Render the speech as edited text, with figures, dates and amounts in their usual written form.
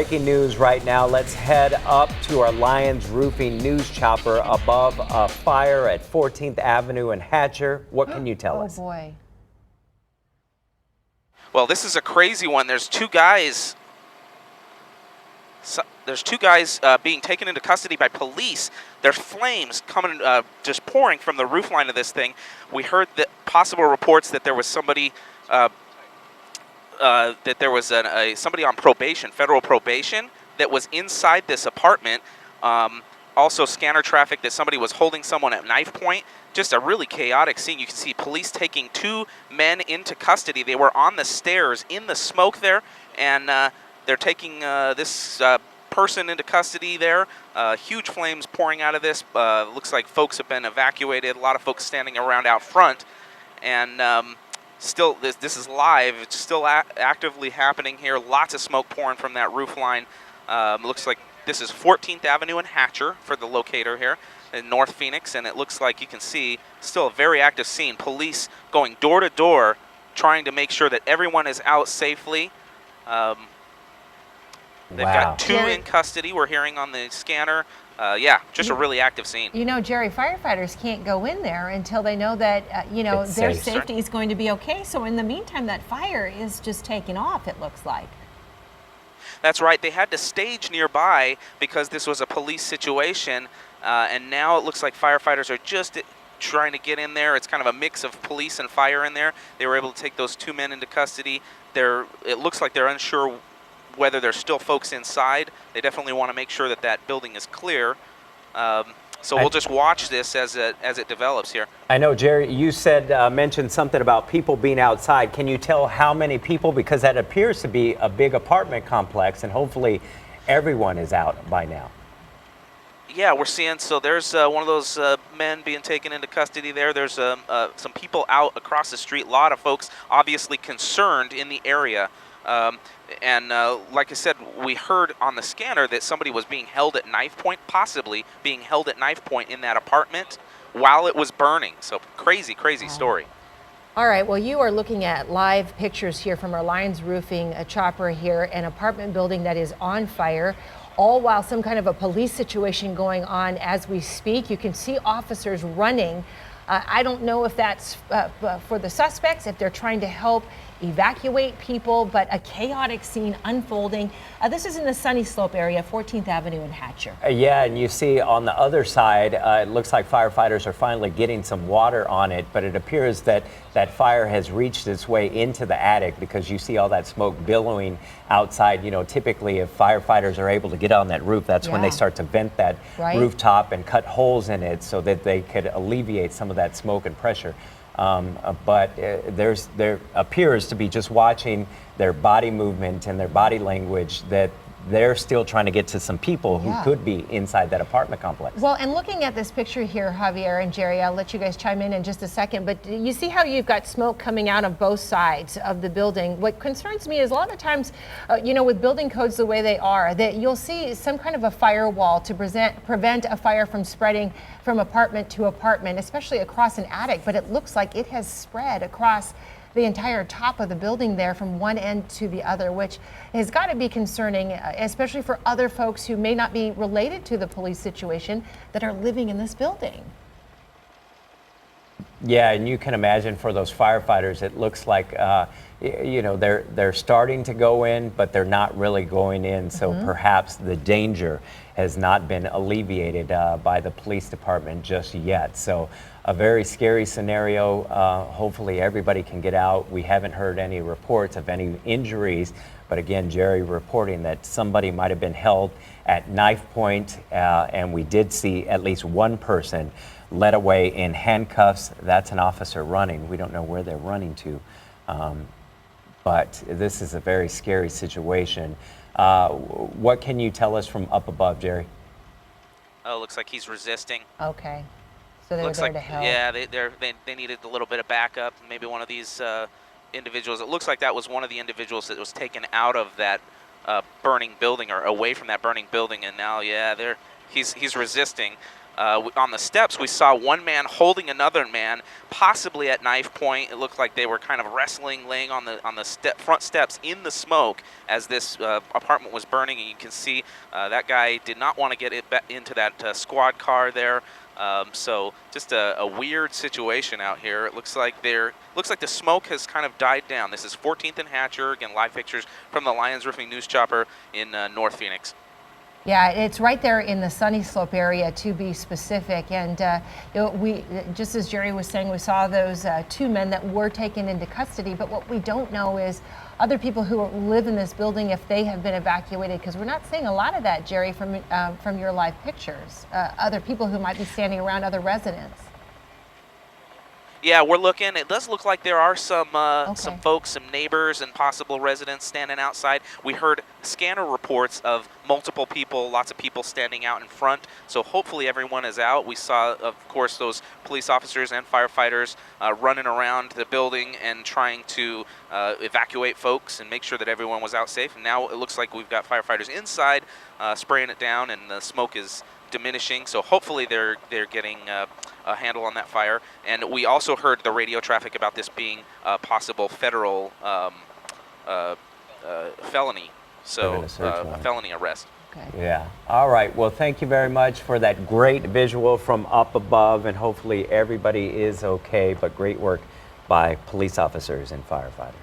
Breaking news right now. Let's head up to our Lions Roofing news chopper above a fire at 14th Avenue and Hatcher. What can you tell us? Oh, boy. Well, this is a crazy one. There's two guys. Being taken into custody by police. There's flames coming, just pouring from the roof line of this thing. We heard that possible reports that there was somebody, somebody on probation, federal probation, that was inside this apartment. Also, scanner traffic that somebody was holding someone at knife point. Just a really chaotic scene. You can see police taking two men into custody. They were on the stairs in the smoke there, and they're taking this person into custody there. Huge flames pouring out of this. Looks like folks have been evacuated. A lot of folks standing around out front. And still, this is live. It's still actively happening here. Lots of smoke pouring from that roof line. Looks like this is 14th Avenue and Hatcher for the locator here in North Phoenix. And it looks like you can see still a very active scene. Police going door to door trying to make sure that everyone is out safely. They've got two in custody. We're hearing on the scanner. Yeah, just a really active scene. You know, Jerry, firefighters can't go in there until they know that, their safety is going to be okay. So in the meantime, that fire is just taking off, it looks like. That's right. They had to stage nearby because this was a police situation. And now it looks like firefighters are just trying to get in there. It's kind of a mix of police and fire in there. They were able to take those two men into custody. It looks like they're unsure whether there's still folks inside. They definitely want to make sure that that building is clear. So we'll just watch this as it develops here. I know, Jerry, you mentioned something about people being outside. Can you tell how many people? Because that appears to be a big apartment complex, and hopefully everyone is out by now. Yeah, we're seeing, so there's one of those men being taken into custody there. There's some people out across the street, a lot of folks obviously concerned in the area. Like I said, we heard on the scanner that somebody was being held at knife point, possibly being held at knife point in that apartment while it was burning. So crazy, crazy story. All right, well, you are looking at live pictures here from our Lions Roofing chopper here, an apartment building that is on fire, all while some kind of a police situation going on as we speak. You can see officers running. I don't know if that's for the suspects, if they're trying to help evacuate people, but a chaotic scene unfolding. This is in the Sunny Slope area, 14th Avenue and Hatcher. Yeah, and you see on the other side, it looks like firefighters are finally getting some water on it, but it appears that that fire has reached its way into the attic because you see all that smoke billowing outside. You know, typically if firefighters are able to get on that roof, that's when they start to vent that rooftop and cut holes in it so that they could alleviate some of that smoke and pressure. But there appears to be, just watching their body movement and their body language, that they're still trying to get to some people who could be inside that apartment complex. Well, and looking at this picture here, Javier and Jerry, I'll let you guys chime in just a second, but you see how you've got smoke coming out of both sides of the building. What concerns me is a lot of times, with building codes the way they are, that you'll see some kind of a firewall to prevent a fire from spreading from apartment to apartment, especially across an attic, but it looks like it has spread across the entire top of the building there from one end to the other, which has got to be concerning, especially for other folks who may not be related to the police situation that are living in this building. Yeah, and you can imagine for those firefighters, it looks like, they're starting to go in, but they're not really going in. So perhaps the danger has not been alleviated by the police department just yet. So a very scary scenario. Hopefully everybody can get out. We haven't heard any reports of any injuries, but again, Jerry reporting that somebody might have been held at knife point, and we did see at least one person led away in handcuffs. That's an officer running. We don't know where they're running to, but this is a very scary situation. What can you tell us from up above, Jerry? Oh, looks like he's resisting. Okay. So they're Looks there like, to help. yeah, they needed a little bit of backup. Maybe one of these individuals. It looks like that was one of the individuals that was taken out of that burning building or away from that burning building, and now, he's resisting. On the steps, we saw one man holding another man, possibly at knife point. It looked like they were kind of wrestling, laying on the front steps in the smoke as this apartment was burning. And you can see that guy did not want to get into that squad car there. So just a weird situation out here. It looks like the smoke has kind of died down. This is 14th and Hatcher. Again, live pictures from the Lions Roofing News Chopper in North Phoenix. Yeah, it's right there in the Sunny Slope area, to be specific. And we, just as Jerry was saying, we saw those 2 men that were taken into custody. But what we don't know is other people who live in this building, if they have been evacuated, because we're not seeing a lot of that, Jerry, from your live pictures. Other people who might be standing around, other residents. Yeah, we're looking. It does look like there are some Okay. folks, some neighbors, and possible residents standing outside. We heard scanner reports of multiple people, lots of people standing out in front. So hopefully everyone is out. We saw, of course, those police officers and firefighters running around the building and trying to evacuate folks and make sure that everyone was out safe. And now it looks like we've got firefighters inside spraying it down, and the smoke is diminishing. So hopefully they're getting a handle on that fire. And we also heard the radio traffic about this being a possible federal felony. So a felony arrest. Okay. Yeah. All right. Well, thank you very much for that great visual from up above, and hopefully everybody is okay, but great work by police officers and firefighters.